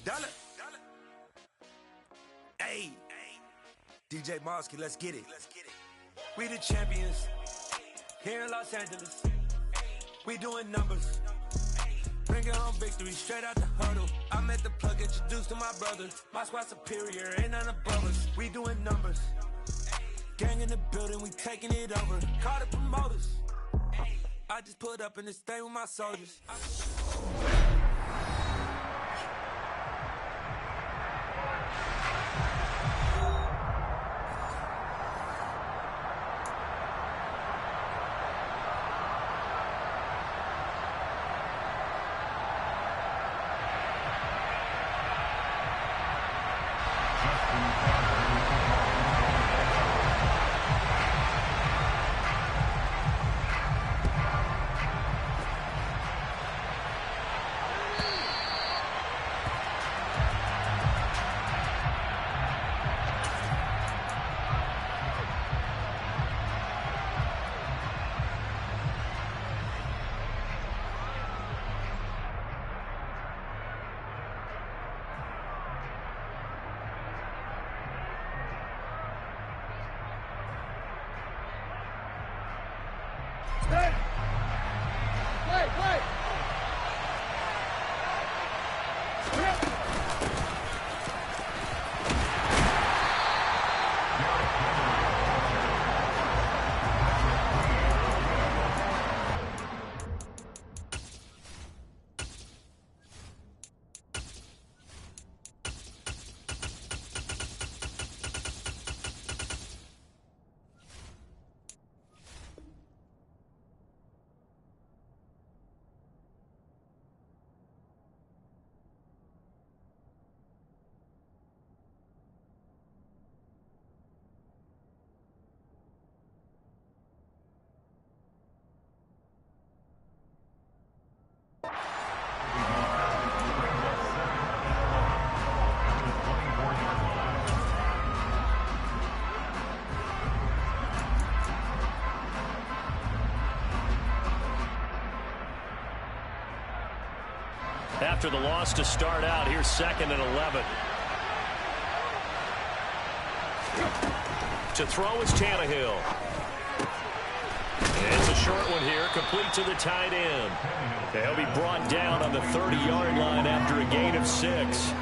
Dollar. Hey, DJ Mosky, let's get it. We the champions here in Los Angeles. We doing numbers. Bringing home victory straight out the huddle. I met the plug, introduced to my brothers. My squad superior, ain't none above us. We doing numbers. Gang in the building, we taking it over. Call the promoters. I just put up in this thing with my soldiers. After the loss to start out, here's 2nd and 11. To throw is Tannehill. It's a short one here, complete to the tight end. He'll be brought down on the 30-yard line after a gain of 6.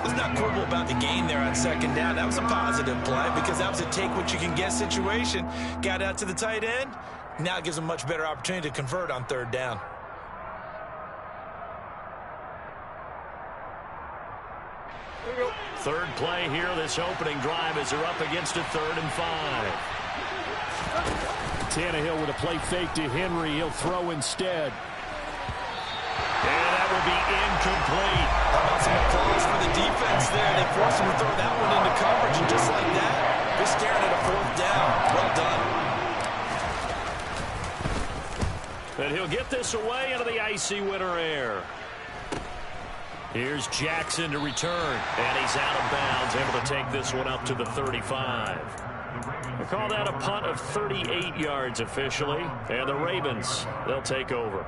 Let's not quibble about the gain there on 2nd down. That was a positive play because that was a take-what-you-can-get situation. Got out to the tight end. Now it gives them a much better opportunity to convert on 3rd down. Third play here, this opening drive as they're up against a 3rd and 5. Tannehill with a play fake to Henry. He'll throw instead. And that will be incomplete. How about some applause for the defense there? They forced him to throw that one into coverage, and just like that, they're staring at a 4th down. Well done. And he'll get this away into the icy winter air. Here's Jackson to return, and he's out of bounds, able to take this one up to the 35. We'll call that a punt of 38 yards officially, and the Ravens, they'll take over.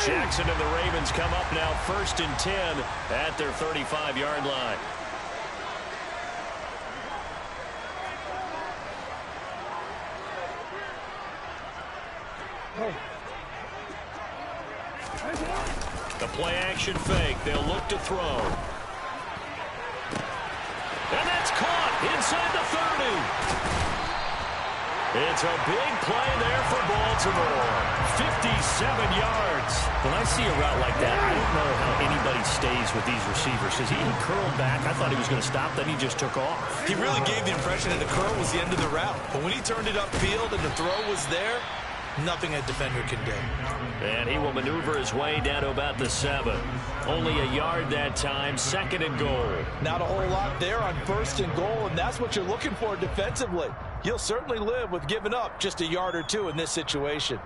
Jackson and the Ravens come up now 1st and 10 at their 35-yard line. The play-action fake. They'll look to throw. And that's caught inside the 30. It's a big play there for Baltimore. 57 yards. When I see a route like that, I don't know how anybody stays with these receivers because he curled back. I thought he was going to stop, then he just took off. He really gave the impression that the curl was the end of the route. But when he turned it upfield and the throw was there, nothing a defender can do. And he will maneuver his way down to about the 7. Only a yard that time, 2nd and goal. Not a whole lot there on 1st and goal, and that's what you're looking for defensively. You'll certainly live with giving up just a yard or 2 in this situation.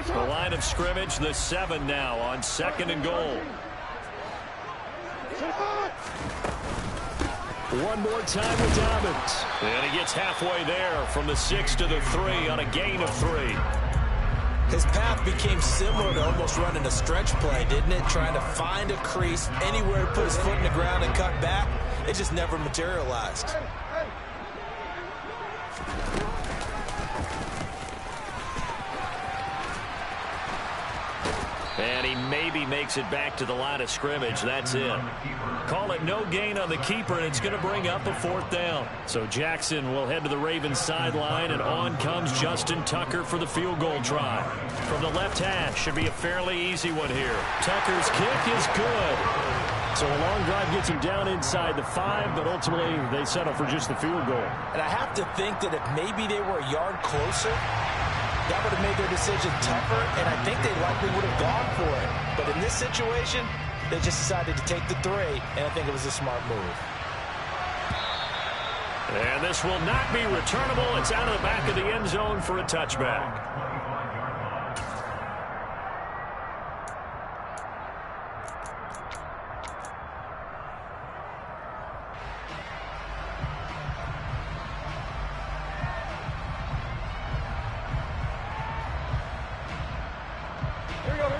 The line of scrimmage, the 7 now on 2nd and goal. One more time with Dobbins. And he gets halfway there from the 6 to the 3 on a gain of 3. His path became similar to almost running a stretch play, didn't it? Trying to find a crease, anywhere to put his foot in the ground and cut back. It just never materialized. And he maybe makes it back to the line of scrimmage. That's it. Call it no gain on the keeper, and it's going to bring up a 4th down. So Jackson will head to the Ravens sideline, and on comes Justin Tucker for the field goal try. From the left hash, should be a fairly easy one here. Tucker's kick is good. So a long drive gets him down inside the 5, but ultimately they settle for just the field goal. And I have to think that if maybe they were a yard closer, that would have made their decision tougher, and I think they likely would have gone for it. But in this situation, they just decided to take the 3, and I think it was a smart move. And this will not be returnable. It's out of the back of the end zone for a touchback.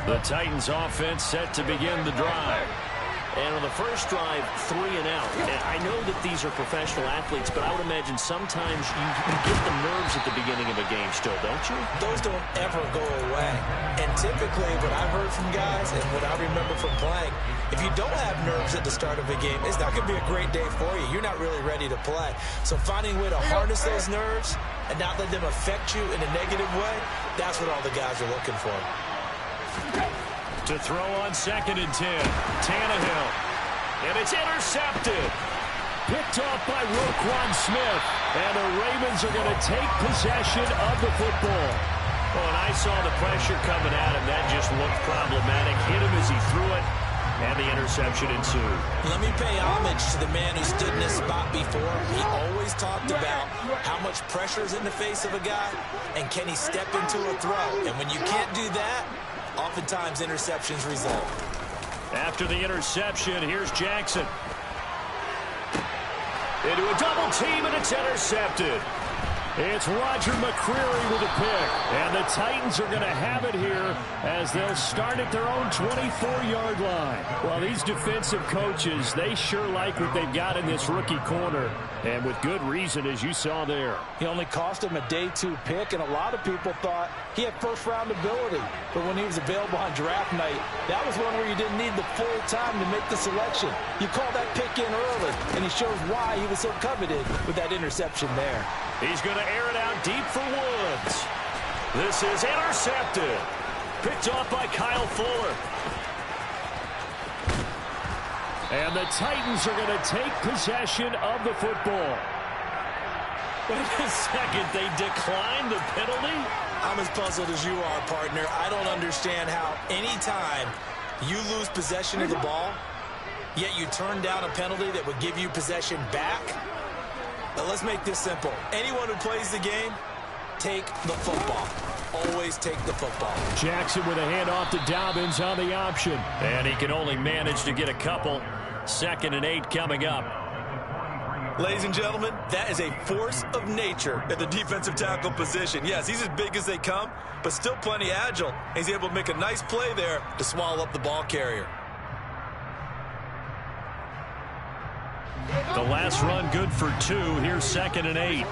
The Titans offense set to begin the drive. And on the first drive, 3 and out. And I know that these are professional athletes, but I would imagine sometimes you get the nerves at the beginning of a game still, don't you? Those don't ever go away. And typically what I've heard from guys and what I remember from playing, if you don't have nerves at the start of a game, it's not going to be a great day for you. You're not really ready to play. So finding a way to harness those nerves and not let them affect you in a negative way, that's what all the guys are looking for. To throw on 2nd and 10. Tannehill. And it's intercepted. Picked off by Roquan Smith. And the Ravens are going to take possession of the football. Oh, and I saw the pressure coming at him. That just looked problematic. Hit him as he threw it. And the interception ensued. Let me pay homage to the man who stood in this spot before. He always talked about how much pressure is in the face of a guy, and can he step into a throw. And when you can't do that, oftentimes interceptions result. After the interception, here's Jackson. Into a double team, and it's intercepted. It's Roger McCreary with a pick. And the Titans are going to have it here as they'll start at their own 24-yard line. Well, these defensive coaches, they sure like what they've got in this rookie corner. And with good reason, as you saw there. He only cost him a day 2 pick, and a lot of people thought he had first-round ability. But when he was available on draft night, that was one where you didn't need the full time to make the selection. You call that pick in early, and he shows why he was so coveted with that interception there. He's going to air it out deep for Woods. This is intercepted. Picked off by Kyle Fuller. And the Titans are going to take possession of the football. Wait a second, they declined the penalty? I'm as puzzled as you are, partner. I don't understand how any time you lose possession of the ball, yet you turn down a penalty that would give you possession back. Now let's make this simple. Anyone who plays the game, take the football. Always take the football. Jackson with a handoff to Dobbins on the option. And he can only manage to get a couple. 2nd and 8 coming up. Ladies and gentlemen, that is a force of nature at the defensive tackle position. Yes, he's as big as they come, but still plenty agile. He's able to make a nice play there to swallow up the ball carrier. The last run good for 2. Here's 2nd and 8.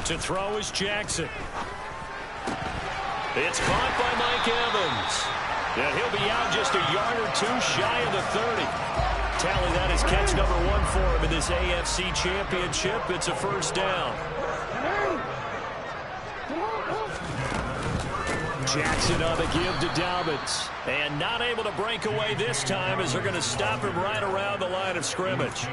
To throw is Jackson. It's caught by Mike Evans. And he'll be out just a yard or 2 shy of the 30. Tally that is catch number 1 for him in this AFC championship. It's a first down. Jackson on the give to Dobbins. And not able to break away this time as they're going to stop him right around the line of scrimmage.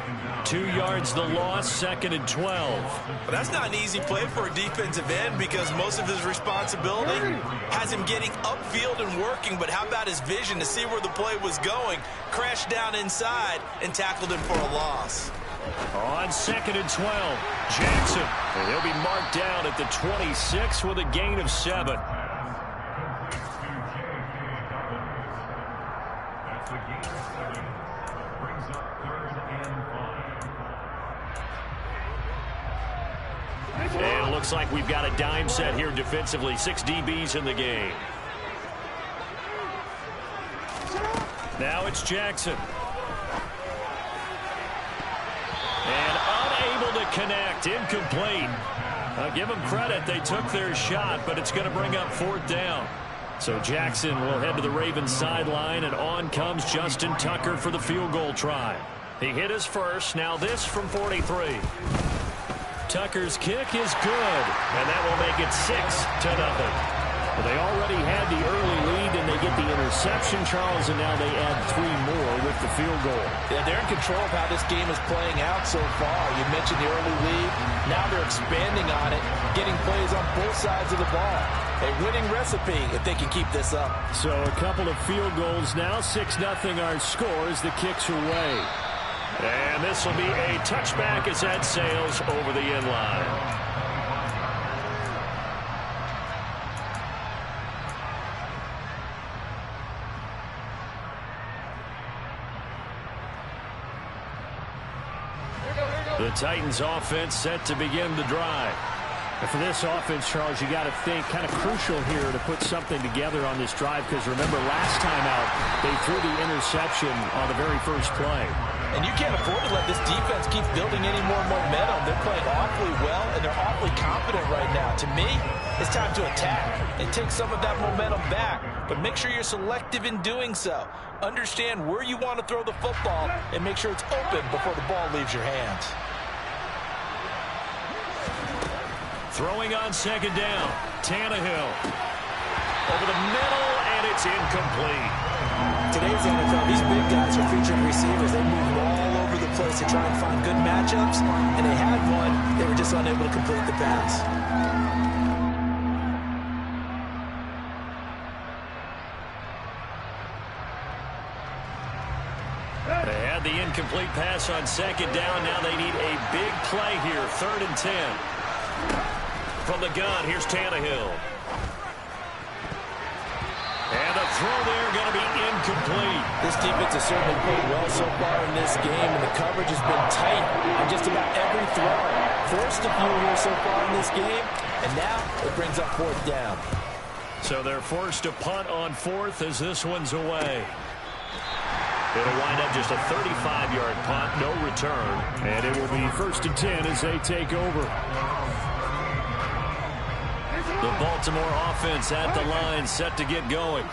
2 yards the loss, 2nd and 12. But that's not an easy play for a defensive end because most of his responsibility has him getting upfield and working. But how about his vision to see where the play was going? Crashed down inside and tackled him for a loss. On 2nd and 12, Jackson. And he'll be marked down at the 26 with a gain of 7. And it looks like we've got a dime set here defensively. 6 DBs in the game. Now it's Jackson. And unable to connect. Incomplete. I'll give them credit. They took their shot, but it's going to bring up 4th down. So Jackson will head to the Ravens sideline, and on comes Justin Tucker for the field goal try. He hit his first. Now this from 43. Tucker's kick is good, and that will make it 6-0. Well, they already had the early lead, and they get the interception, Charles, and now they add 3 more with the field goal. Yeah, they're in control of how this game is playing out so far. You mentioned the early lead. Now they're expanding on it, getting plays on both sides of the ball. A winning recipe if they can keep this up. So a couple of field goals now. 6-0 our score as the kicks are away. And this will be a touchback as that sails over the end line. The Titans offense set to begin the drive. And for this offense, Charles, you got to think kind of crucial here to put something together on this drive, because remember last time out they threw the interception on the very first play. And you can't afford to let this defense keep building any more momentum. They're playing awfully well, and they're awfully confident right now. To me, it's time to attack and take some of that momentum back, but make sure you're selective in doing so. Understand where you want to throw the football and make sure it's open before the ball leaves your hands. Throwing on 2nd down, Tannehill. Over the middle, and it's incomplete. Today's NFL, these big guys are featured receivers. They move all over the place to try and find good matchups, and they had one. They were just unable to complete the pass. They had the incomplete pass on 2nd down. Now they need a big play here, 3rd and 10. From the gun, here's Tannehill. And the throw there going to be incomplete. This defense has certainly played well so far in this game, and the coverage has been tight on just about every throw. Forced a few here so far in this game, and now it brings up 4th down. So they're forced to punt on 4th as this one's away. It'll wind up just a 35-yard punt, no return. And it will be 1st and 10 as they take over. The Baltimore offense at the line, set to get going.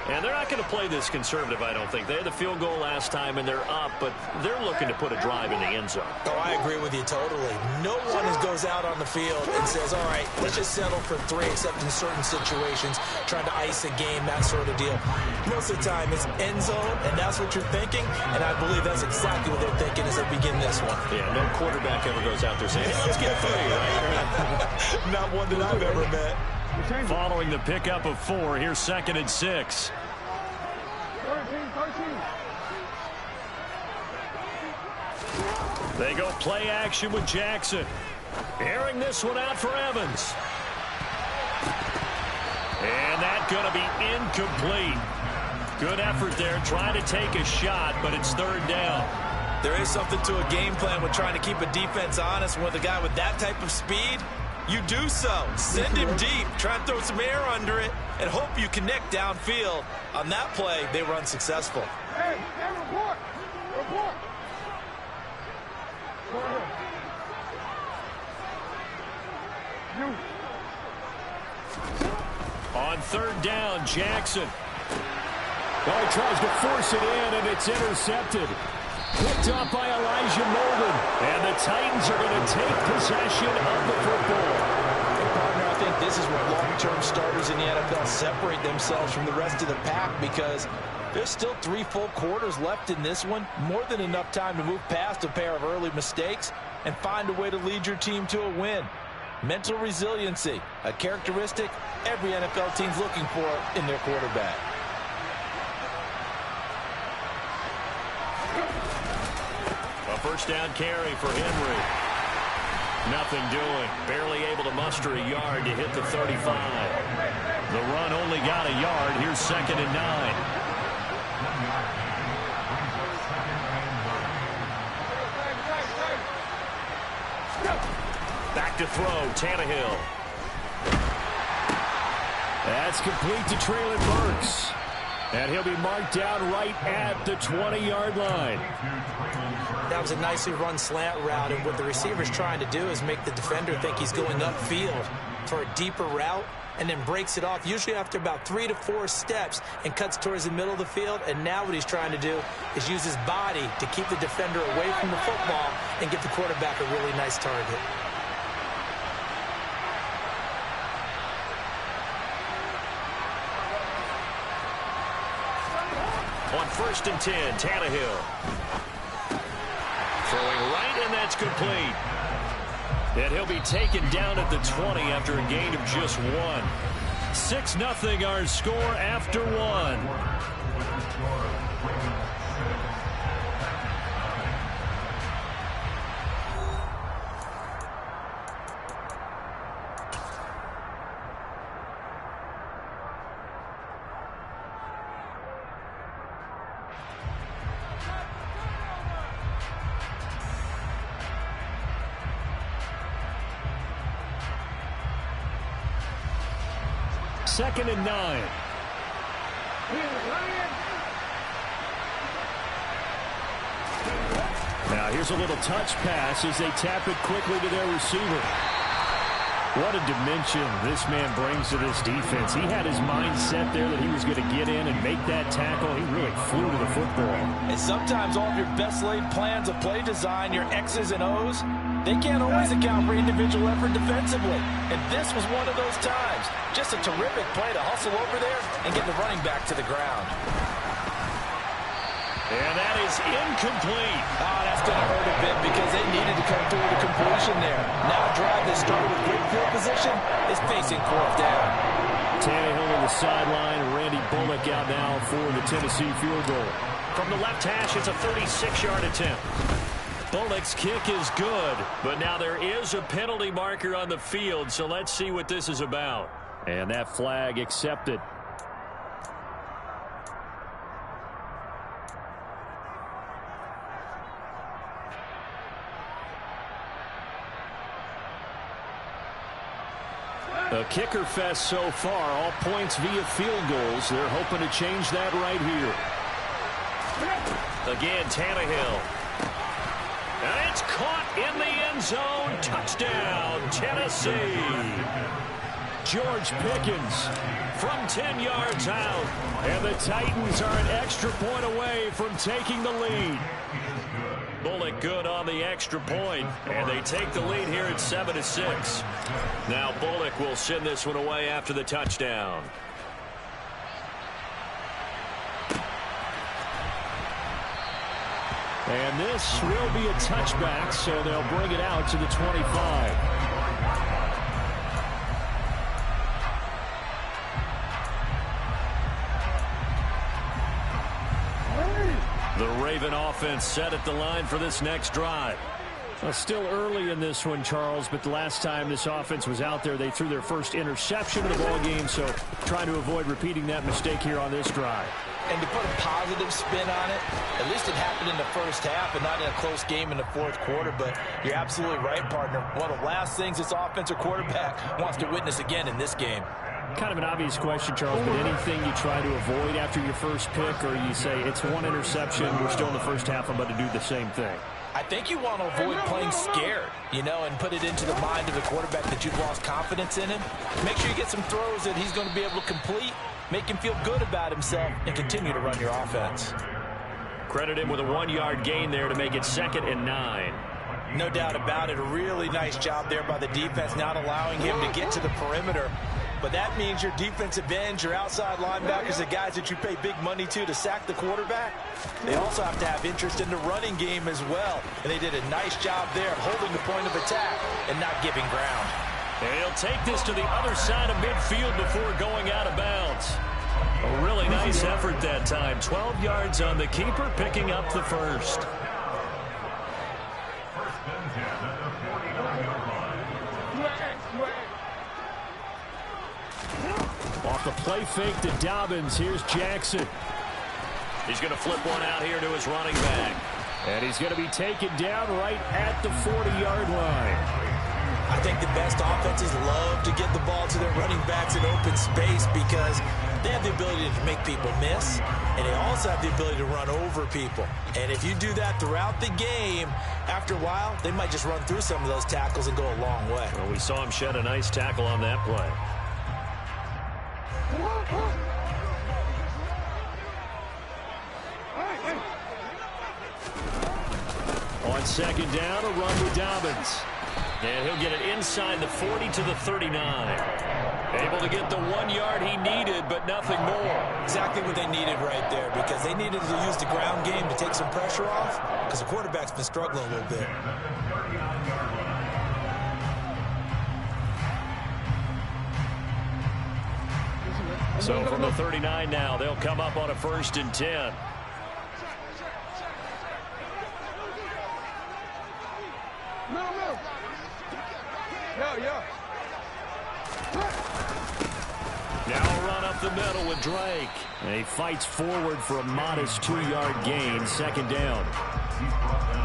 And they're not going to play this conservative, I don't think. They had the field goal last time, and they're up, but they're looking to put a drive in the end zone. Oh, I agree with you totally. No one goes out on the field and says, all right, let's just settle for 3, except in certain situations, trying to ice a game, that sort of deal. Most of the time, it's end zone, and that's what you're thinking, and I believe that's exactly what they're thinking as they begin this one. Yeah, no quarterback ever goes out there saying, hey, let's get 3, right? Not one that I've ever met. Following the pickup of 4, here's 2nd and 6. They go play action with Jackson. Airing this one out for Evans. And that's going to be incomplete. Good effort there, trying to take a shot, but it's 3rd down. There is something to a game plan with trying to keep a defense honest. With a guy with that type of speed, you do so. Send him deep. Try and throw some air under it and hope you connect downfield. On that play, they were unsuccessful. Hey, report. Report. On 3rd down, Jackson. Well, he tries to force it in, and it's intercepted. Picked up by Elijah Molden. And the Titans are going to take possession of the football. And partner, I think this is where long-term starters in the NFL separate themselves from the rest of the pack, because there's still 3 full quarters left in this one. More than enough time to move past a pair of early mistakes and find a way to lead your team to a win. Mental resiliency, a characteristic every NFL team's looking for in their quarterback. A first down carry for Henry. Nothing doing. Barely able to muster a yard to hit the 35. The run only got a yard. Here's 2nd and 9. Back to throw, Tannehill. That's complete to Traylon Burks. And he'll be marked down right at the 20-yard line. That was a nicely run slant route, and what the receiver's trying to do is make the defender think he's going upfield for a deeper route, and then breaks it off, usually after about 3 to 4 steps, and cuts towards the middle of the field. And now what he's trying to do is use his body to keep the defender away from the football and give the quarterback a really nice target. On 1st and 10, Tannehill. Throwing right, and that's complete. And he'll be taken down at the 20 after a gain of just 1. 6-0 our score after 1. Second and 9. Now here's a little touch pass as they tap it quickly to their receiver. What a dimension this man brings to this defense. He had his mind set there that he was going to get in and make that tackle. He really flew to the football. And sometimes all of your best laid plans of play design, your X's and O's, they can't always account for individual effort defensively. And this was one of those times. Just a terrific play to hustle over there and get the running back to the ground. And that is incomplete. That's going to hurt a bit because they needed to come through with a completion there. Now a drive that started with great field position is facing 4th down. Tannehill to the sideline. Randy Bullock out now for the Tennessee field goal. From the left hash, it's a 36-yard attempt. Bullock's kick is good, but now there is a penalty marker on the field, so let's see what this is about. And that flag accepted. A kicker fest so far, all points via field goals. They're hoping to change that right here. Again, Tannehill. And it's caught in the end zone. Touchdown, Tennessee. George Pickens from 10 yards out. And the Titans are an extra point away from taking the lead. Bullock good on the extra point, and they take the lead here at 7-6. Now Bullock will send this one away after the touchdown. And this will be a touchback, so they'll bring it out to the 25. The Raven offense set at the line for this next drive. Well, still early in this one, Charles, but the last time this offense was out there, they threw their first interception of the ball game, so trying to avoid repeating that mistake here on this drive. And to put a positive spin on it, at least it happened in the first half and not in a close game in the 4th quarter, but you're absolutely right, partner. One of the last things this offensive quarterback wants to witness again in this game. Kind of an obvious question, Charles, but anything you try to avoid after your first pick, or you say it's one interception, we're still in the first half, I'm about to do the same thing? I think you want to avoid playing scared, and put it into the mind of the quarterback that you've lost confidence in him. Make sure you get some throws that he's going to be able to complete, make him feel good about himself, and continue to run your offense. Credit him with a 1-yard gain there to make it 2nd and 9. No doubt about it. A really nice job there by the defense, not allowing him to get to the perimeter. But that means your defensive ends, your outside linebackers, the guys that you pay big money to sack the quarterback, they also have to have interest in the running game as well. And they did a nice job there holding the point of attack and not giving ground. And he'll take this to the other side of midfield before going out of bounds. A really nice effort that time. 12 yards on the keeper, picking up the first. off the play fake to Dobbins. Here's Jackson. He's going to flip one out here to his running back. And he's going to be taken down right at the 40-yard line. I think the best offenses love to get the ball to their running backs in open space because they have the ability to make people miss, and they also have the ability to run over people. And if you do that throughout the game, after a while, they might just run through some of those tackles and go a long way. Well, we saw him shed a nice tackle on that play. On second down, a run with Dobbins. And he'll get it inside the 40 to the 39. Able to get the 1 yard he needed, but nothing more. Exactly what they needed right there, because they needed to use the ground game to take some pressure off, because the quarterback's been struggling a little bit. So from the 39 now, they'll come up on a 1st and 10. Now a run up the middle with Drake. And he fights forward for a modest 2-yard gain, second down.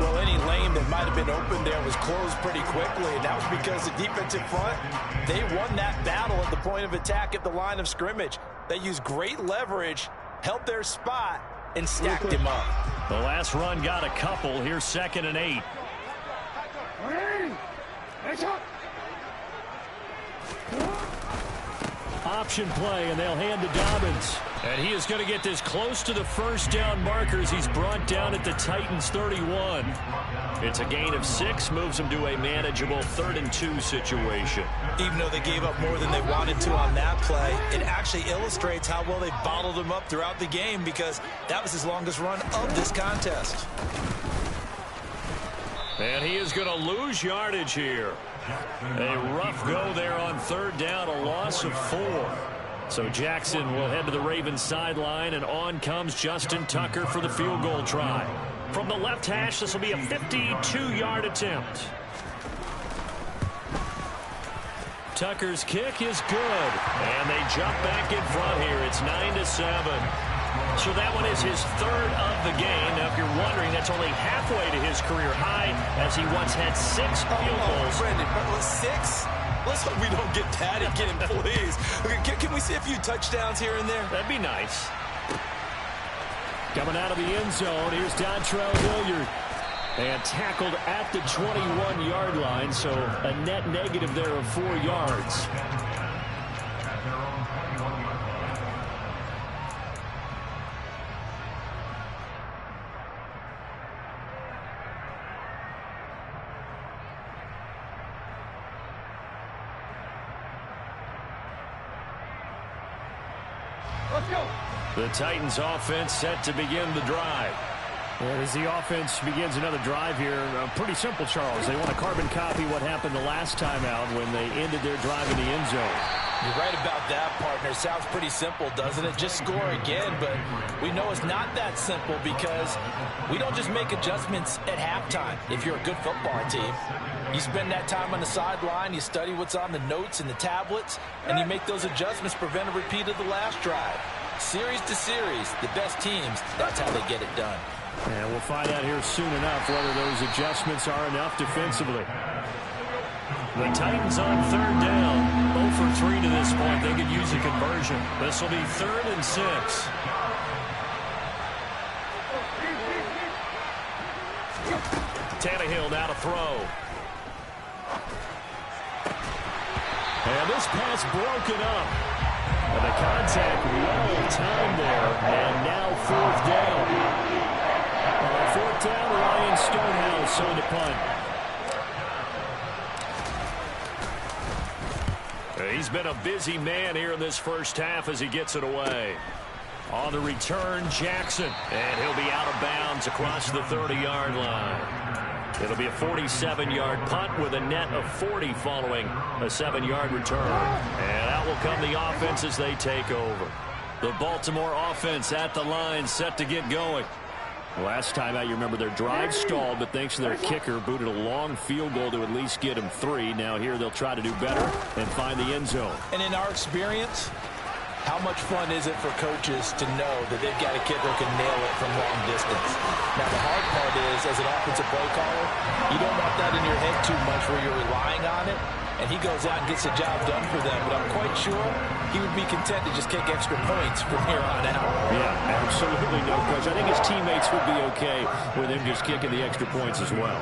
Well, any lane that might have been open there was closed pretty quickly, and that was because the defensive front, they won that battle at the point of attack at the line of scrimmage. They used great leverage, held their spot, and stacked him up. The last run got a couple. Here's 2nd and 8. Option play, and they'll hand to Dobbins. And he is going to get this close to the first down markers. He's brought down at the Titans' 31. It's a gain of 6, moves him to a manageable 3rd and 2 situation. Even though they gave up more than they wanted to on that play, it actually illustrates how well they bottled him up throughout the game, because that was his longest run of this contest. And he is going to lose yardage here. A rough go there on 3rd down, a loss of 4. So Jackson will head to the Ravens sideline, and on comes Justin Tucker for the field goal try. From the left hash, this will be a 52-yard attempt. Tucker's kick is good, and they jump back in front here. It's 9-7. So that one is his 3rd of the game. Now, if you're wondering, that's only halfway to his career high, as he once had 6 field goals. Brendan, but 6? Let's hope we don't get that again, please. Okay, can we see a few touchdowns here and there? That'd be nice. Coming out of the end zone, here's Dontrell Hilliard. And tackled at the 21-yard line, so a net negative there of 4 yards. The Titans offense set to begin the drive. And as the offense begins another drive here, pretty simple, Charles. They want to carbon copy what happened the last time out when they ended their drive in the end zone. You're right about that, partner. Sounds pretty simple, doesn't it? Just score again, but we know it's not that simple, because we don't just make adjustments at halftime. If you're a good football team, you spend that time on the sideline, you study what's on the notes and the tablets, and you make those adjustments, prevent a repeat of the last drive. Series to series, the best teams, that's how they get it done. And we'll find out here soon enough whether those adjustments are enough defensively. The Titans on 3rd down. 0 for 3 to this point. They could use a conversion. This will be 3rd and 6. Tannehill now to throw. And this pass broken up. And the contact well timed there. And now 4th down. 4th down, Ryan Stonehouse on the punt. He's been a busy man here in this first half as he gets it away. On the return, Jackson. And he'll be out of bounds across the 30-yard line. It'll be a 47-yard punt with a net of 40 following a 7-yard return. And out will come the offense as they take over. The Baltimore offense at the line, set to get going. Last time out, you remember their drive stalled, but thanks to their kicker, booted a long field goal to at least get him 3. Now here they'll try to do better and find the end zone. And in our experience, How much fun is it for coaches to know that they've got a kid who can nail it from long distance? Now, the hard part is, as an offensive play caller, you don't want that in your head too much where you're relying on it, and he goes out and gets the job done for them. But I'm quite sure he would be content to just kick extra points from here on out. Yeah, absolutely no question. I think his teammates would be okay with him just kicking the extra points as well.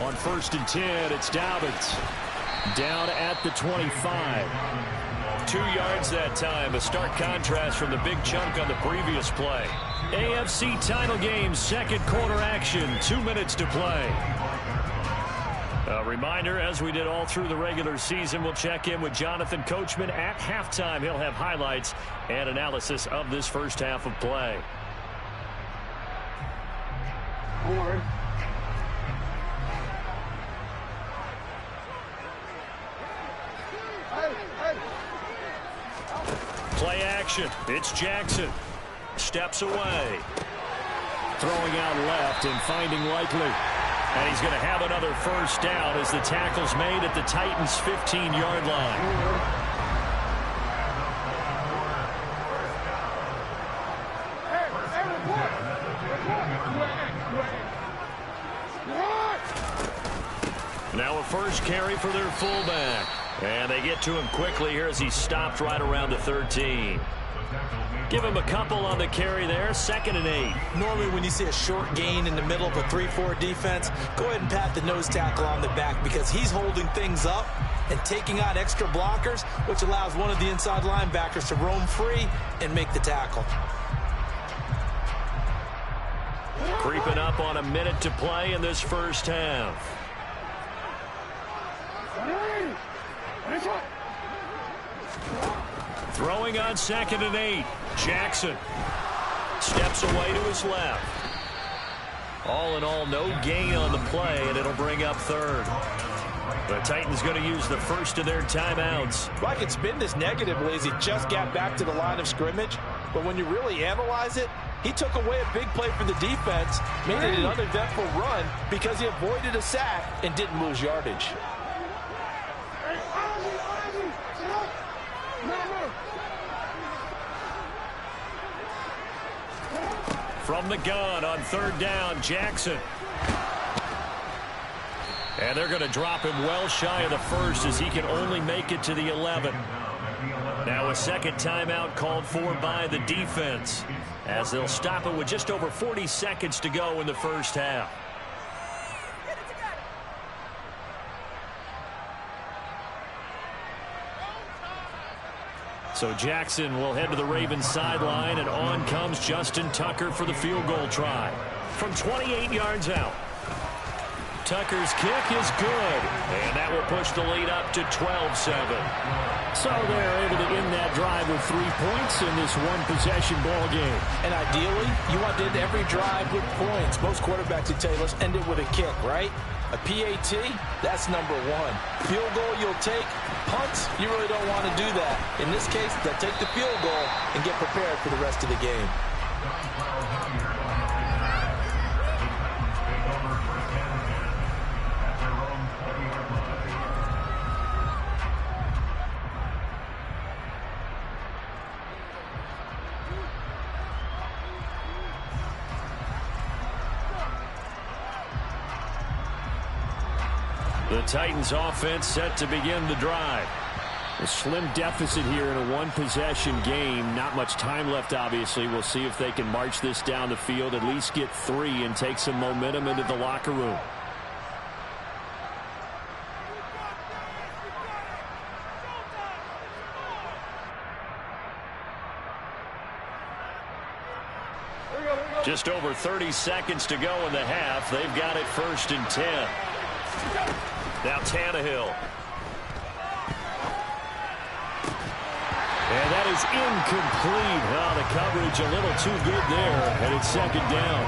On 1st and 10, it's Dobbins. Down at the 25. 2 yards that time. A stark contrast from the big chunk on the previous play. AFC title game, second quarter action. 2 minutes to play. A reminder, as we did all through the regular season, we'll check in with Jonathan Coachman at halftime. He'll have highlights and analysis of this first half of play. Play action. It's Jackson. Steps away. Throwing out left and finding Likely. And he's going to have another first down as the tackle's made at the Titans' 15-yard line. Now a first carry for their fullback. And they get to him quickly here as he stopped right around the 13. Give him a couple on the carry there. 2nd and 8. Normally when you see a short gain in the middle of a 3-4 defense, go ahead and pat the nose tackle on the back because he's holding things up and taking out extra blockers, which allows one of the inside linebackers to roam free and make the tackle. Creeping up on a minute to play in this first half. Throwing on 2nd and 8. Jackson steps away to his left. All in all, no gain on the play, and it'll bring up 3rd. The Titans going to use the first of their timeouts. Like it's been this negatively as he just got back to the line of scrimmage, but when you really analyze it, he took away a big play for the defense, made it an uneventful run because he avoided a sack and didn't lose yardage. From the gun on 3rd down, Jackson. And they're going to drop him well shy of the first as he can only make it to the 11. Now a second timeout called for by the defense as they'll stop it with just over 40 seconds to go in the first half. So Jackson will head to the Ravens sideline, and on comes Justin Tucker for the field goal try. From 28 yards out. Tucker's kick is good, and that will push the lead up to 12-7. So they're able to end that drive with 3 points in this one-possession ball game. And ideally, you want to end every drive with points. Most quarterbacks would tell you, let's end it with a kick, right? A PAT, that's number 1. Field goal you'll take. Punts, you really don't want to do that. In this case, they'll take the field goal and get prepared for the rest of the game. The Titans offense set to begin the drive. A slim deficit here in a one-possession game. Not much time left, obviously. We'll see if they can march this down the field, at least get 3 and take some momentum into the locker room. Just over 30 seconds to go in the half. They've got it 1st and 10. Now Tannehill. And that is incomplete. Oh, the coverage a little too good there, and it's 2nd down.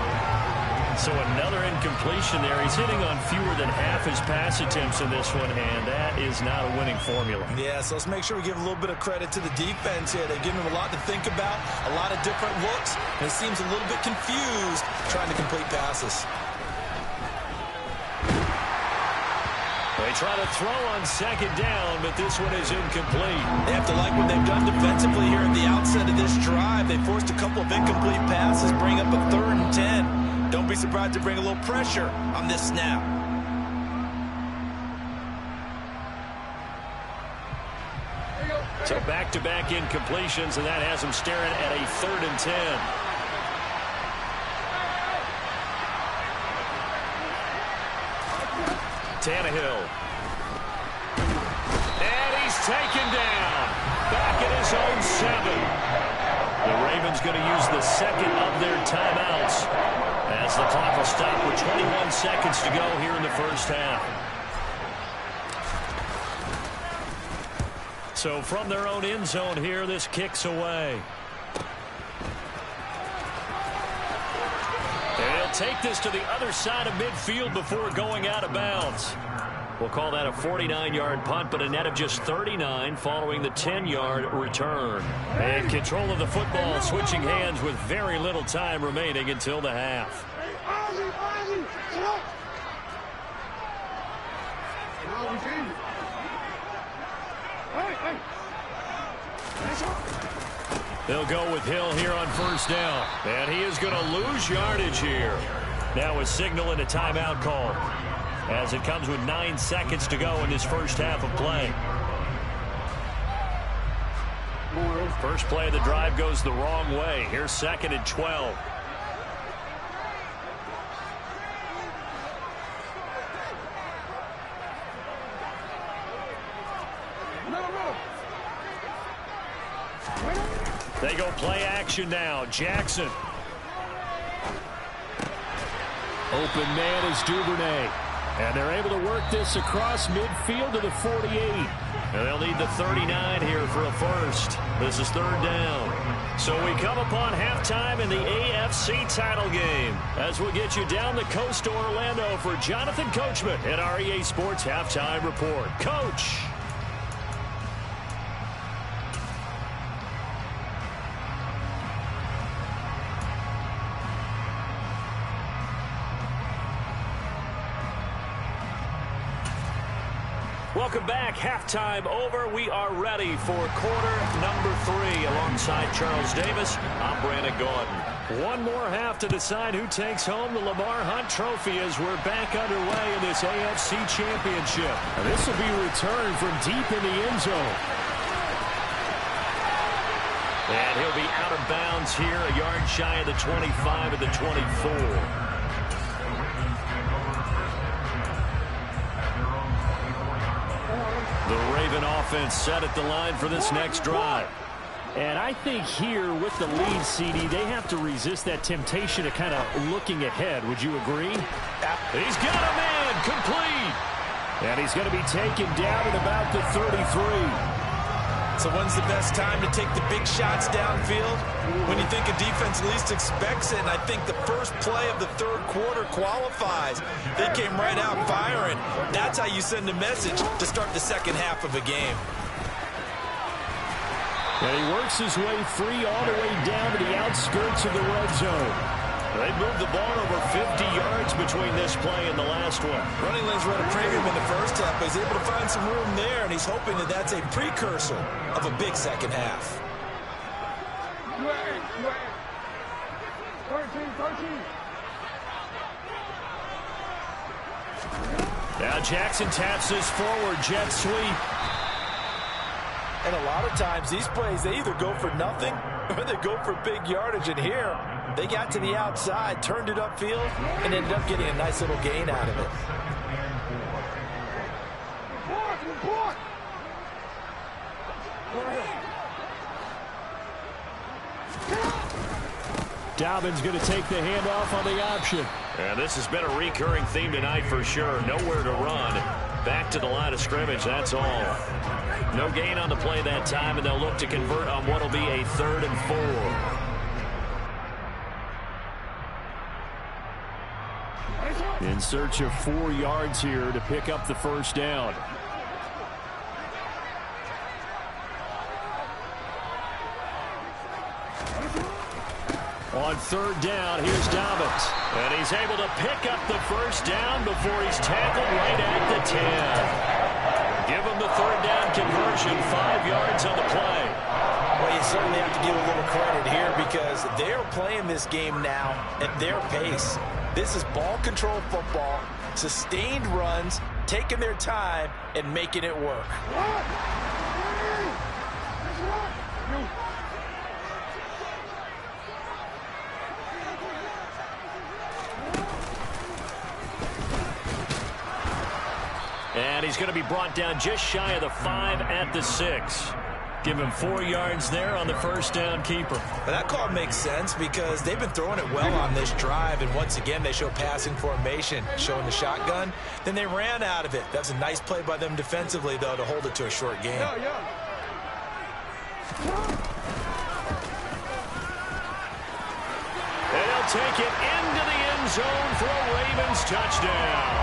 So another incompletion there. He's hitting on fewer than half his pass attempts in this one, and that is not a winning formula. Yeah, so let's make sure we give a little bit of credit to the defense here. They give him a lot to think about, a lot of different looks, and he seems a little bit confused trying to complete passes. They try to throw on second down, but this one is incomplete. They have to like what they've done defensively here at the outset of this drive. They forced a couple of incomplete passes, bring up a 3rd and 10. Don't be surprised to bring a little pressure on this snap. So back-to-back incompletions, and that has them staring at a 3rd and 10. Tannehill. And he's taken down. Back at his own 7. The Ravens going to use the second of their timeouts as the clock will stop with 21 seconds to go here in the first half. So from their own end zone here, this kicks away. They'll take this to the other side of midfield before going out of bounds. We'll call that a 49-yard punt, but a net of just 39 following the 10-yard return. And control of the football switching hands with very little time remaining until the half. They'll go with Hill here on first down. And he is going to lose yardage here. Now a signal and a timeout call, as it comes with 9 seconds to go in this first half of play. First play of the drive goes the wrong way. Here's 2nd and 12. They go play action now. Jackson. Open man is Duvernay. And they're able to work this across midfield to the 48. And they'll need the 39 here for a first. This is 3rd down. So we come upon halftime in the AFC title game, as we'll get you down the coast to Orlando for Jonathan Coachman at our EA Sports Halftime Report. Coach. Welcome back. Halftime over. We are ready for quarter number 3. Alongside Charles Davis, I'm Brandon Gordon. One more half to decide who takes home the Lamar Hunt Trophy as we're back underway in this AFC Championship. And this will be returned from deep in the end zone. And he'll be out of bounds here, a yard shy of the 25 of the 24. The Raven offense set at the line for this next drive. And I think here with the lead, CD, they have to resist that temptation of kind of looking ahead. Would you agree? He's got a man complete. And he's going to be taken down at about the 33. So when's the best time to take the big shots downfield? When you think a defense least expects it, and I think the first play of the 3rd quarter qualifies. They came right out firing. That's how you send a message to start the second half of a game. And he works his way free all the way down to the outskirts of the red zone. They moved the ball over 50 yards between this play and the last one. Running lanes run a premium in the first half, but he's able to find some room there, and he's hoping that that's a precursor of a big second half. 13. Now Jackson taps this forward jet sweep. And a lot of times these plays, they either go for nothing or they go for big yardage. And here, they got to the outside, turned it upfield, and ended up getting a nice little gain out of it. Dobbins going to take the handoff on the option. And this has been a recurring theme tonight for sure. Nowhere to run. Back to the line of scrimmage, that's all. No gain on the play that time, and they'll look to convert on what will be a 3rd and 4. In search of 4 yards here to pick up the first down. On On third down, here's Dobbins. And he's able to pick up the first down before he's tackled right at the 10. Give him the third down conversion, 5 yards on the play. Well, you certainly have to give a little credit here because they're playing this game now at their pace. This is ball control football, sustained runs, taking their time, and making it work. And he's going to be brought down just shy of the 5 at the 6. Give him 4 yards there on the first down keeper. Well, that call makes sense because they've been throwing it well on this drive, and once again they show passing formation, showing the shotgun. Then they ran out of it. That's a nice play by them defensively, though, to hold it to a short game. And he'll take it into the end zone for a Ravens touchdown.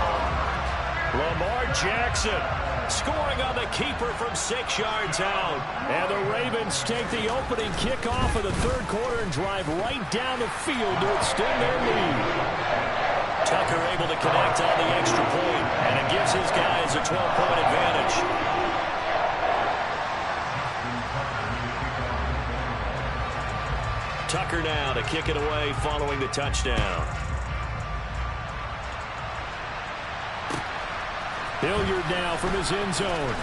Lamar Jackson scoring on the keeper from 6 yards out. And the Ravens take the opening kickoff of the third quarter and drive right down the field to extend their lead. Tucker able to connect on the extra point, and it gives his guys a 12-point advantage. Tucker now to kick it away following the touchdown. Hilliard now from his end zone.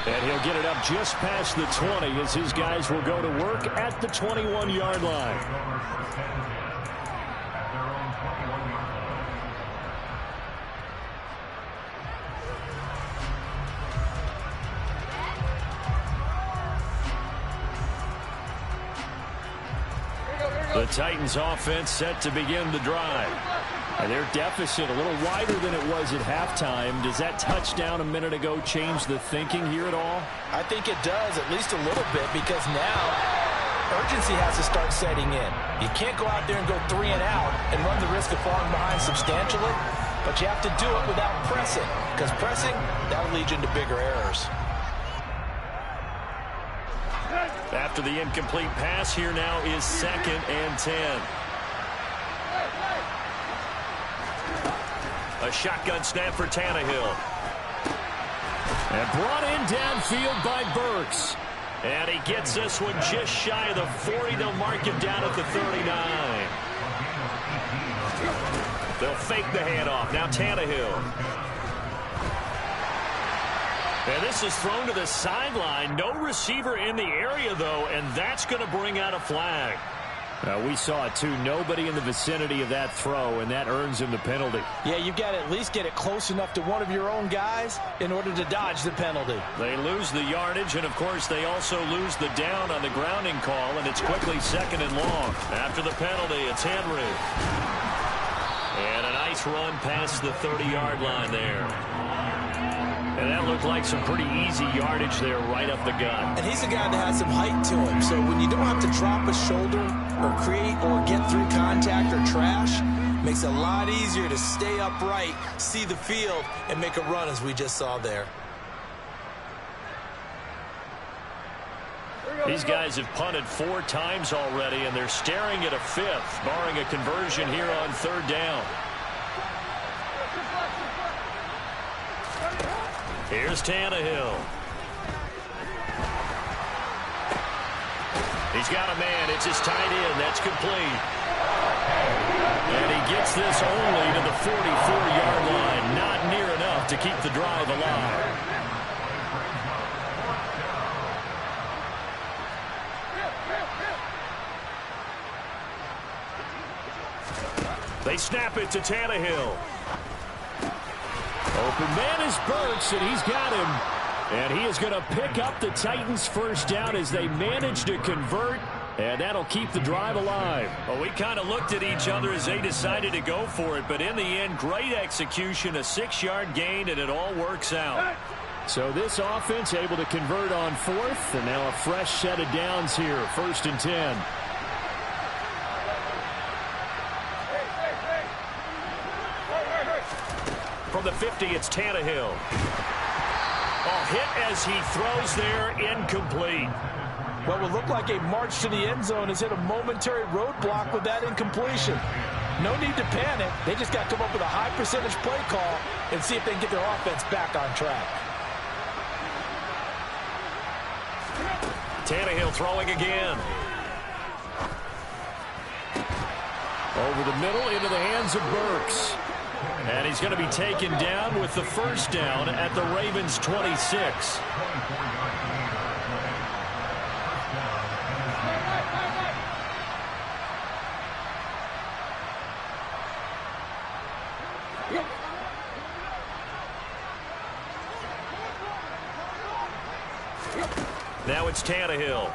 And he'll get it up just past the 20 as his guys will go to work at the 21-yard line. The Titans offense set to begin the drive. And their deficit a little wider than it was at halftime. Does that touchdown a minute ago change the thinking here at all? I think it does, at least a little bit, because now urgency has to start setting in. You can't go out there and go 3 and out and run the risk of falling behind substantially, but you have to do it without pressing, because pressing, that'll lead you into bigger errors. After the incomplete pass, here now is 2nd and 10. A shotgun snap for Tannehill. And brought in downfield by Burks. And he gets this one just shy of the 40. They'll mark him down at the 39. They'll fake the handoff. Now Tannehill. And this is thrown to the sideline. No receiver in the area, though, and that's going to bring out a flag. We saw it, too. Nobody in the vicinity of that throw, and that earns him the penalty. Yeah, you've got to at least get it close enough to one of your own guys in order to dodge the penalty. They lose the yardage, and, of course, they also lose the down on the grounding call, and it's quickly 2nd and long. After the penalty, it's Henry. And a nice run past the 30-yard line there. And that looked like some pretty easy yardage there right up the gut. And he's a guy that has some height to him. So when you don't have to drop a shoulder or create or get through contact or trash, makes it a lot easier to stay upright, see the field, and make a run as we just saw there. These guys have punted 4 times already, and they're staring at a 5th, barring a conversion here on 3rd down. Here's Tannehill. He's got a man. It's his tight end. That's complete. And he gets this only to the 44-yard line. Not near enough to keep the drive alive. They snap it to Tannehill. Open man is Burks, and he's got him. And he is going to pick up the Titans' first down as they manage to convert, and that'll keep the drive alive. Well, we kind of looked at each other as they decided to go for it, but in the end, great execution, a 6-yard gain, and it all works out. So this offense able to convert on 4th, and now a fresh set of downs here, 1st and 10. From the 50, it's Tannehill. A hit as he throws there, incomplete. What would look like a march to the end zone has hit a momentary roadblock with that incompletion. No need to panic. They just got to come up with a high percentage play call and see if they can get their offense back on track. Tannehill throwing again. Over the middle into the hands of Burks. And he's going to be taken down with the first down at the Ravens' 26. Now it's Tannehill.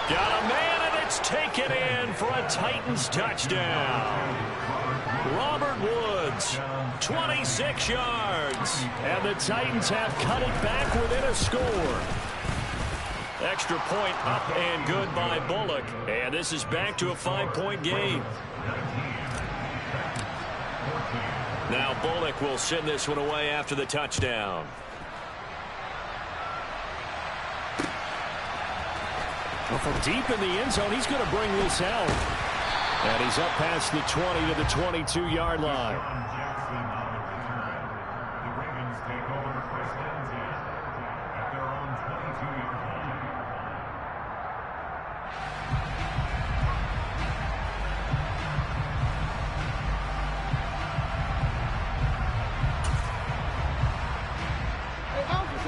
Got a man, and it's taken in for a Titans touchdown. Robert Woods, 26 yards. And the Titans have cut it back within a score. Extra point up and good by Bullock. And this is back to a 5-point game. Now Bullock will send this one away after the touchdown. Well, from deep in the end zone, he's going to bring this out. And he's up past the 20 to the 22-yard line.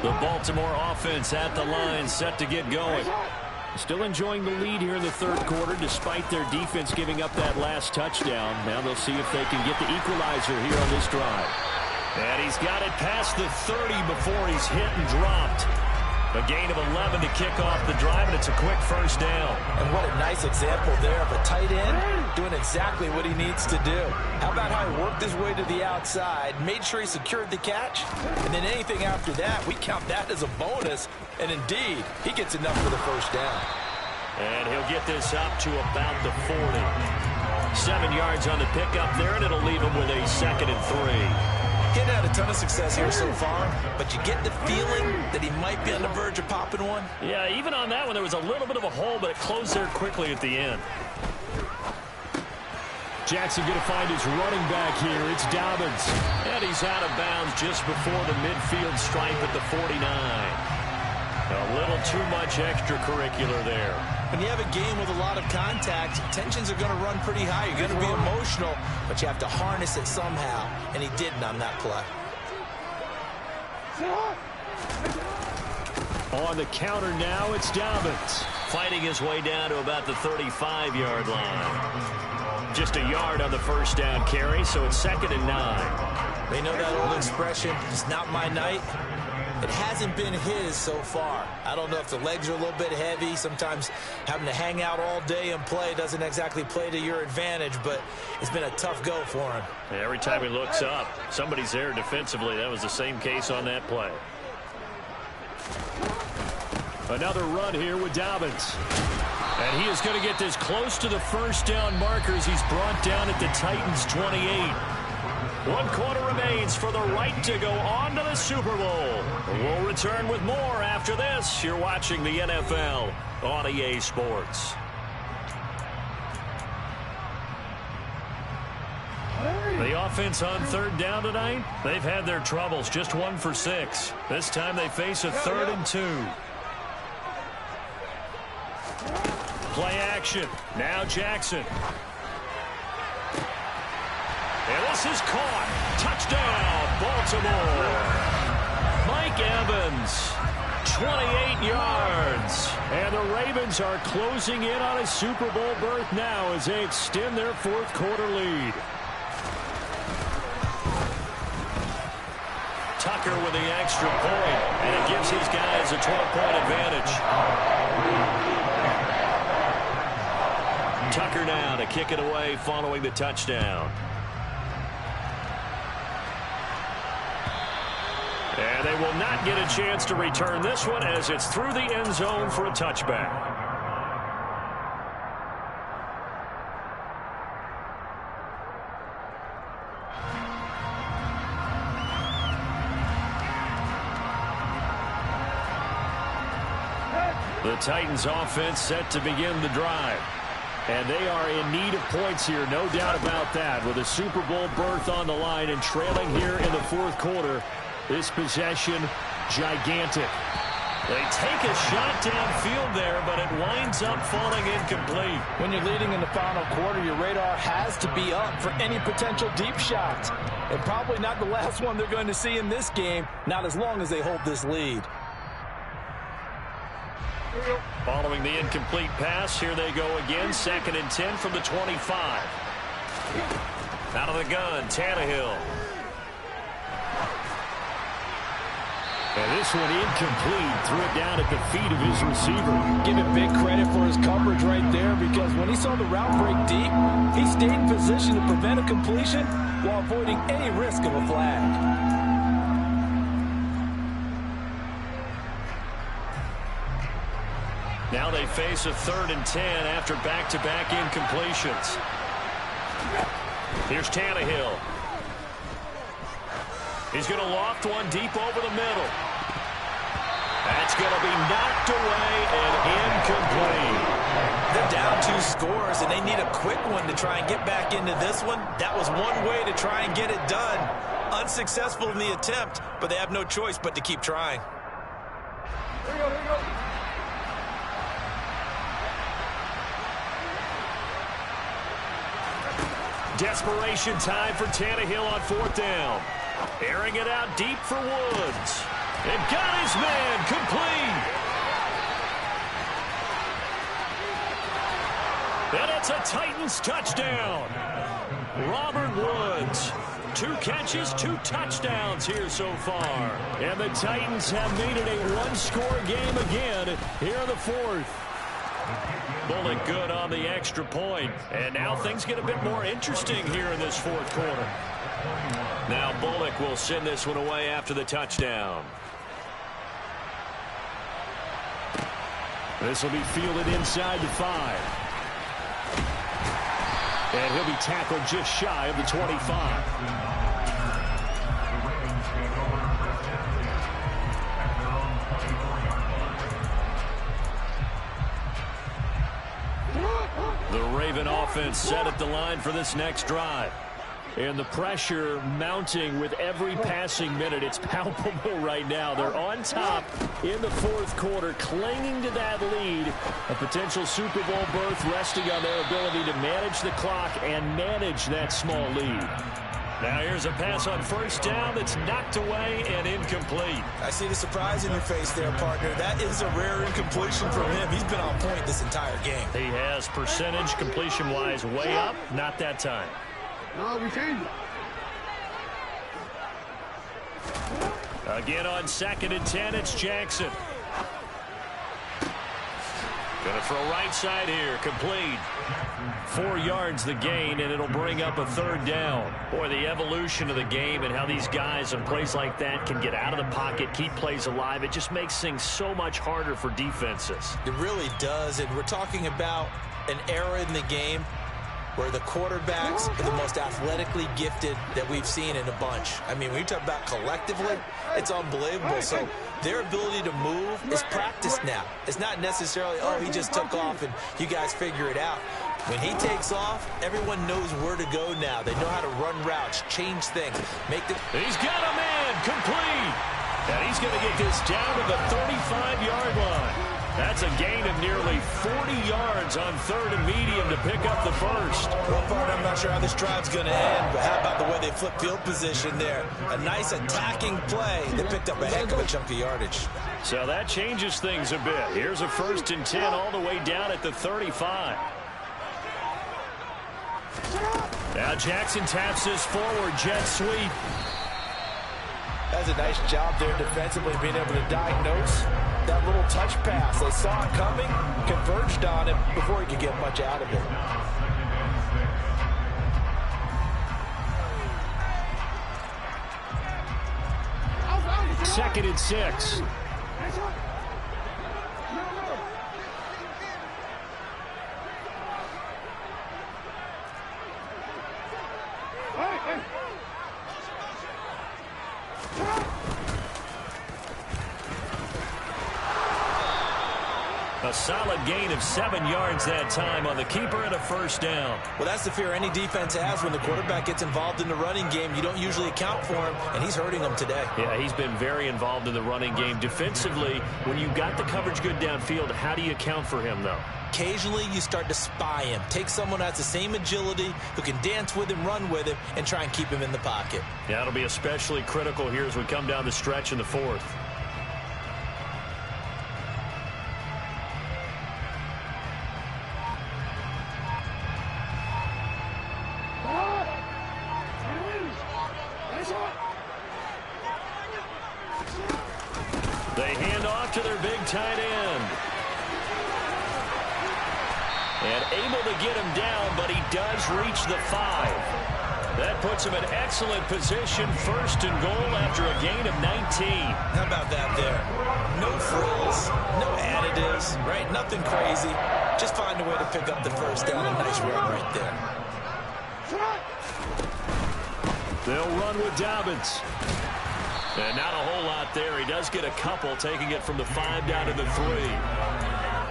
The Baltimore offense at the line, set to get going. Still enjoying the lead here in the third quarter, despite their defense giving up that last touchdown. Now they'll see if they can get the equalizer here on this drive. And he's got it past the 30 before he's hit and dropped. A gain of 11 to kick off the drive, and it's a quick first down. And what a nice example there of a tight end doing exactly what he needs to do. How about how he worked his way to the outside, made sure he secured the catch, and then anything after that, we count that as a bonus. And indeed, he gets enough for the first down. And he'll get this up to about the 40. 7 yards on the pickup there, and it'll leave him with a 2nd and 3. He's had a ton of success here so far, but you get the feeling that he might be on the verge of popping one. Yeah, even on that one, there was a little bit of a hole, but it closed there quickly at the end. Jackson going to find his running back here. It's Dobbins. And he's out of bounds just before the midfield stripe at the 49. A little too much extracurricular there. When you have a game with a lot of contact, tensions are going to run pretty high. You're going to be emotional, but you have to harness it somehow, and he didn't on that play. On the counter now, it's Dobbins. Fighting his way down to about the 35-yard line. Just a yard on the first down carry, so it's 2nd and 9. They know that old expression, it's not my night. It hasn't been his so far. I don't know if the legs are a little bit heavy. Sometimes having to hang out all day and play doesn't exactly play to your advantage, but it's been a tough go for him. Every time he looks up, somebody's there defensively. That was the same case on that play. Another run here with Dobbins. And he is going to get this close to the first down markers. He's brought down at the Titans' 28. 1 quarter remains for the right to go on to the Super Bowl. We'll return with more after this. You're watching the NFL on EA Sports. The offense on 3rd down tonight, they've had their troubles. Just 1 for 6. This time they face a 3rd and 2. Play action. Now Jackson. And this is caught. Touchdown, Baltimore. Mike Evans, 28 yards. And the Ravens are closing in on a Super Bowl berth now as they extend their 4th quarter lead. Tucker with the extra point, and it gives these guys a 12-point advantage. Tucker now to kick it away following the touchdown. And they will not get a chance to return this one as it's through the end zone for a touchback. The Titans offense set to begin the drive. And they are in need of points here, no doubt about that. With a Super Bowl berth on the line and trailing here in the fourth quarter, this possession, gigantic. They take a shot downfield there, but it winds up falling incomplete. When you're leading in the final quarter, your radar has to be up for any potential deep shots. And probably not the last one they're going to see in this game, not as long as they hold this lead. Following the incomplete pass, here they go again. 2nd and 10 from the 25. Out of the gun, Tannehill. And this one incomplete. Threw it down at the feet of his receiver. Give him big credit for his coverage right there, because when he saw the route break deep, he stayed in position to prevent a completion while avoiding any risk of a flag. Now they face a 3rd and 10 after back-to-back incompletions. Here's Tannehill. He's going to loft one deep over the middle. That's going to be knocked away and incomplete. They're down 2 scores, and they need a quick one to try and get back into this one. That was one way to try and get it done. Unsuccessful in the attempt, but they have no choice but to keep trying. Here we go, here we go. Desperation time for Tannehill on 4th down. Airing it out deep for Woods. And got his man complete. And it's a Titans touchdown. Robert Woods. 2 catches, 2 touchdowns here so far. And the Titans have made it a 1-score game again here in the 4th. Bullock good on the extra point. And now things get a bit more interesting here in this 4th quarter. Now Bullock will send this one away after the touchdown. This will be fielded inside the 5. And he'll be tackled just shy of the 25. The Raven offense set at the line for this next drive. And the pressure mounting with every passing minute. It's palpable right now. They're on top in the 4th quarter, clinging to that lead. A potential Super Bowl berth resting on their ability to manage the clock and manage that small lead. Now here's a pass on 1st down that's knocked away and incomplete. I see the surprise in your face there, partner. That is a rare incompletion from him. He's been on point this entire game. He has percentage completion-wise way up. Not that time. No, we changed it. Again on 2nd and 10, it's Jackson. Gonna throw right side here, complete. 4 yards the gain, and it'll bring up a 3rd down. Boy, the evolution of the game and how these guys on plays like that can get out of the pocket, keep plays alive, it just makes things so much harder for defenses. It really does, and we're talking about an era in the game where the quarterbacks are the most athletically gifted that we've seen in a bunch. I mean, when you talk about collectively, it's unbelievable. So their ability to move is practiced now. It's not necessarily, oh, he just took off and you guys figure it out. When he takes off, everyone knows where to go now. They know how to run routes, change things, make the... He's got a man, complete. And he's going to get this down to the 35-yard line. That's a gain of nearly 40 yards on 3rd and medium to pick up the 1st. Well, partner, I'm not sure how this drive's going to end, but how about the way they flip field position there? A nice attacking play. They picked up a heck of a chunk of yardage. So that changes things a bit. Here's a 1st and 10 all the way down at the 35. Now Jackson taps his forward jet sweep. That's a nice job there defensively, being able to diagnose that little touch pass. They saw it coming, converged on him before he could get much out of it. 2nd and 6. A solid gain of 7 yards that time on the keeper and a first down. Well, that's the fear any defense has when the quarterback gets involved in the running game. You don't usually account for him, and he's hurting them today. Yeah, he's been very involved in the running game. Defensively, when you've got the coverage good downfield, how do you account for him, though? Occasionally, you start to spy him. Take someone who has the same agility, who can dance with him, run with him, and try and keep him in the pocket. Yeah, it'll be especially critical here as we come down the stretch in the fourth. They hand off to their big tight end. And able to get him down, but he does reach the 5. That puts him in excellent position, first and goal after a gain of 19. How about that there? No frills, no additives, right? Nothing crazy. Just find a way to pick up the first down. A nice run right there. They'll run with Dobbins. And not a whole lot there. He does get a couple, taking it from the 5 down to the 3.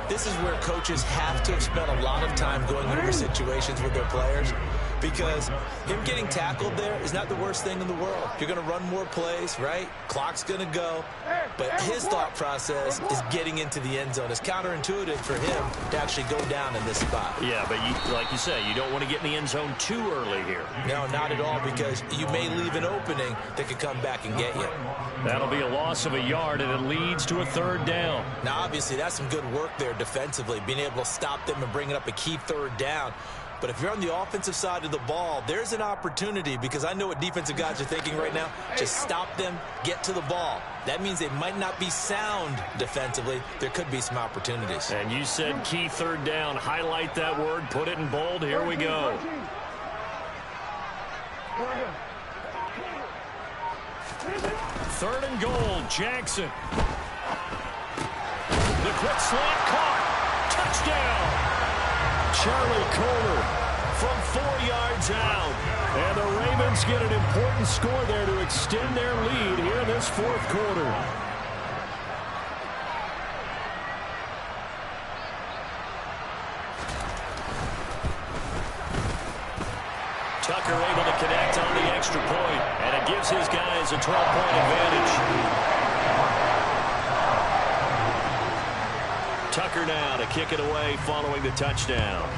This is where coaches have to have spent a lot of time going over situations with their players, because him getting tackled there is not the worst thing in the world. You're going to run more plays, right? Clock's going to go. But his thought process is getting into the end zone. It's counterintuitive for him to actually go down in this spot. Yeah, but like you say, you don't want to get in the end zone too early here. No, not at all, because you may leave an opening that could come back and get you. That'll be a loss of a yard, and it leads to a 3rd down. Now, obviously, that's some good work there defensively, being able to stop them and bringing up a key 3rd down. But if you're on the offensive side of the ball, there's an opportunity, because I know what defensive guys are thinking right now. Just stop them, get to the ball. That means they might not be sound defensively. There could be some opportunities. And you said key 3rd down. Highlight that word, put it in bold. Here we go. 3rd and goal, Jackson. The quick slant caught. Touchdown. Charlie Kohler from 4 yards out. And the Ravens get an important score there to extend their lead here in this 4th quarter. Tucker able to connect on the extra point, and it gives his guys a 12-point advantage. Tucker now to kick it away following the touchdown.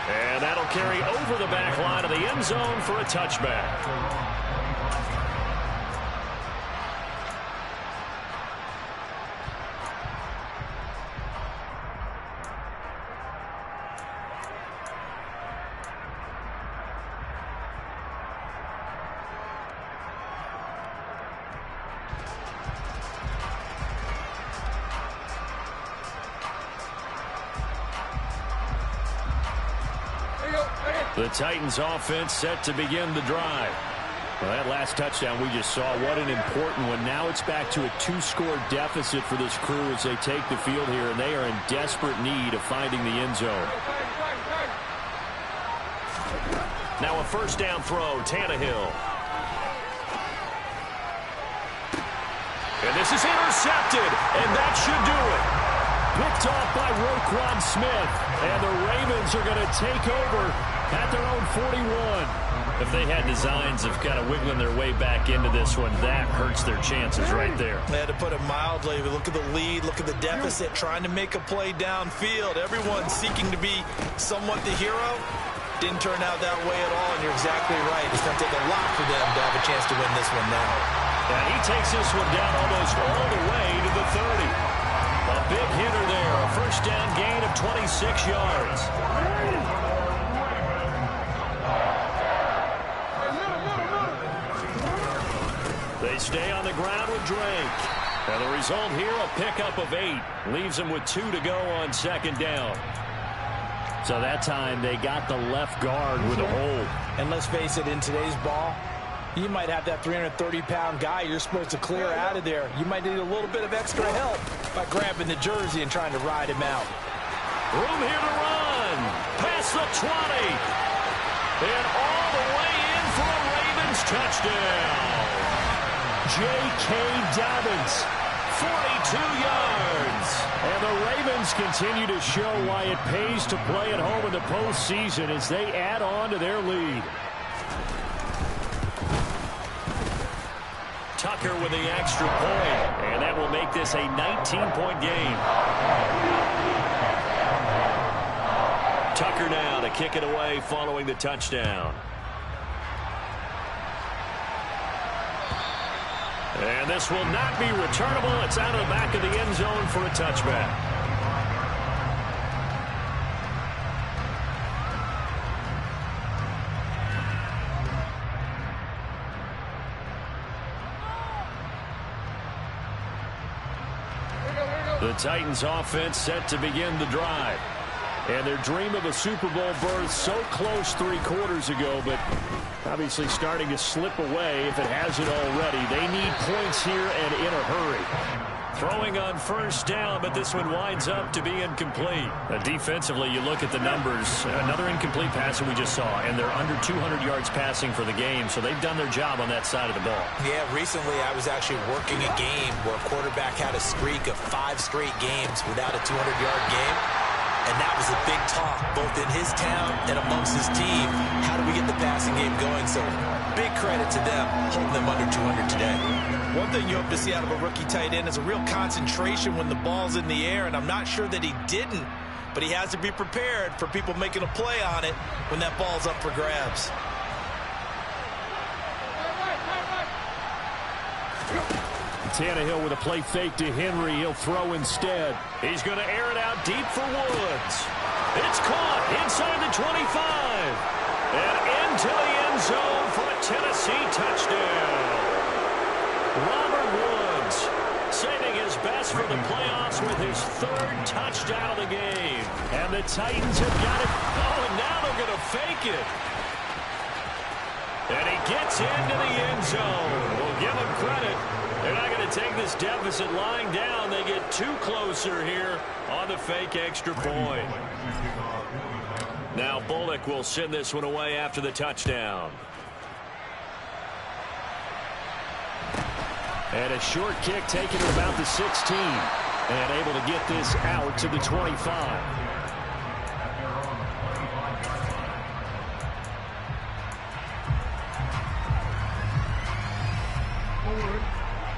And that'll carry over the back line of the end zone for a touchback. The Titans offense set to begin the drive. Well, that last touchdown we just saw, what an important one. Now it's back to a 2-score deficit for this crew as they take the field here, and they are in desperate need of finding the end zone. Now a first down throw, Tannehill. And this is intercepted, and that should do it. Picked off by Roquan Smith, and the Ravens are going to take over at their own 41. If they had designs of kind of wiggling their way back into this one, that hurts their chances right there. They had to put it mildly. Look at the lead, look at the deficit, trying to make a play downfield. Everyone seeking to be somewhat the hero. Didn't turn out that way at all, and you're exactly right. It's going to take a lot for them to have a chance to win this one now. And he takes this one down almost all the way to the 30. A big hitter there, a first down gain of 26 yards. They stay on the ground with Drake. And the result here, a pickup of 8. Leaves them with 2 to go on second down. So that time they got the left guard with a hold. And let's face it, in today's ball, you might have that 330-pound guy you're supposed to clear out of there. You might need a little bit of extra help by grabbing the jersey and trying to ride him out. Room here to run. Past the 20. And all the way in for a Ravens touchdown. J.K. Dobbins. 42 yards. And the Ravens continue to show why it pays to play at home in the postseason as they add on to their lead. Tucker with the extra point, and that will make this a 19-point game. Tucker now to kick it away following the touchdown. And this will not be returnable. It's out of the back of the end zone for a touchback. The Titans offense set to begin the drive. And their dream of a Super Bowl berth so close 3 quarters ago, but obviously starting to slip away if it hasn't already. They need points here and in a hurry. Throwing on first down, but this one winds up to be incomplete. Defensively, you look at the numbers. Another incomplete pass that we just saw, and they're under 200 yards passing for the game, so they've done their job on that side of the ball. Yeah, recently I was actually working a game where a quarterback had a streak of 5 straight games without a 200-yard game. And that was a big talk, both in his town and amongst his team. How do we get the passing game going? So big credit to them, holding them under 200 today. One thing you hope to see out of a rookie tight end is a real concentration when the ball's in the air, and I'm not sure that he didn't, but he has to be prepared for people making a play on it when that ball's up for grabs. Tannehill with a play fake to Henry. He'll throw instead. He's going to air it out deep for Woods. It's caught inside the 25. And into the end zone for a Tennessee touchdown. Robert Woods saving his best for the playoffs with his 3rd touchdown of the game. And the Titans have got it. Oh, and now they're going to fake it. And he gets into the end zone. We'll give him credit. They're not going to take this deficit lying down. They get 2 closer here on the fake extra point. Now Bullock will send this one away after the touchdown. And a short kick taken at about the 16. And able to get this out to the 25.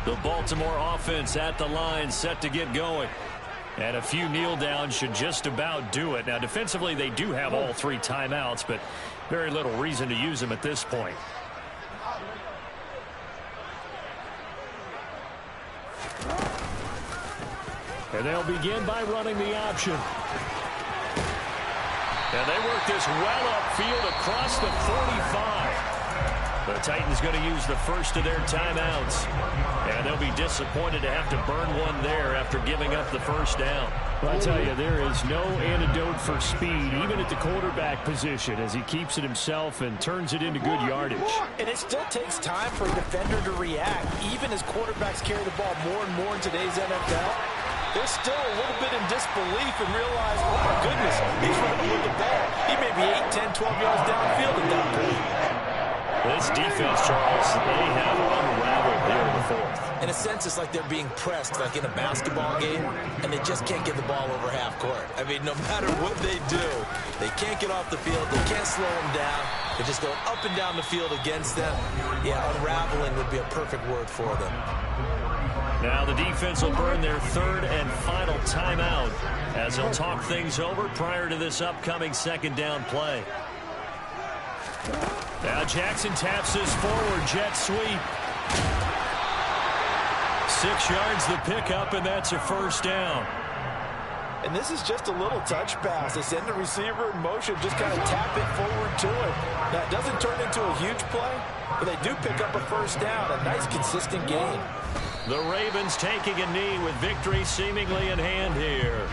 The Baltimore offense at the line set to get going. And a few kneel downs should just about do it. Now defensively they do have all 3 timeouts, but very little reason to use them at this point. And they'll begin by running the option. And they work this well upfield across the 45. The Titans going to use the first of their timeouts. And they'll be disappointed to have to burn one there after giving up the first down. Well, I tell you, there is no antidote for speed, even at the quarterback position, as he keeps it himself and turns it into good yardage. And it still takes time for a defender to react. Even as quarterbacks carry the ball more and more in today's NFL, they're still a little bit in disbelief and realize, oh my goodness, he's running with the ball. He may be 8, 10, 12 yards downfield at that point. This defense, Charles, they have unraveled here in the 4th. In a sense, it's like they're being pressed, like in a basketball game, and they just can't get the ball over half court. I mean, no matter what they do, they can't get off the field. They can't slow them down. They're just going up and down the field against them. Yeah, unraveling would be a perfect word for them. Now the defense will burn their 3rd and final timeout as they'll talk things over prior to this upcoming 2nd down play. Now Jackson taps this forward jet sweep. 6 yards the pickup, and that's a first down. And this is just a little touch pass. They send the receiver in motion, just kind of tap it forward to him. Now, it doesn't turn into a huge play, but they do pick up a first down. A nice, consistent gain. The Ravens taking a knee with victory seemingly in hand here.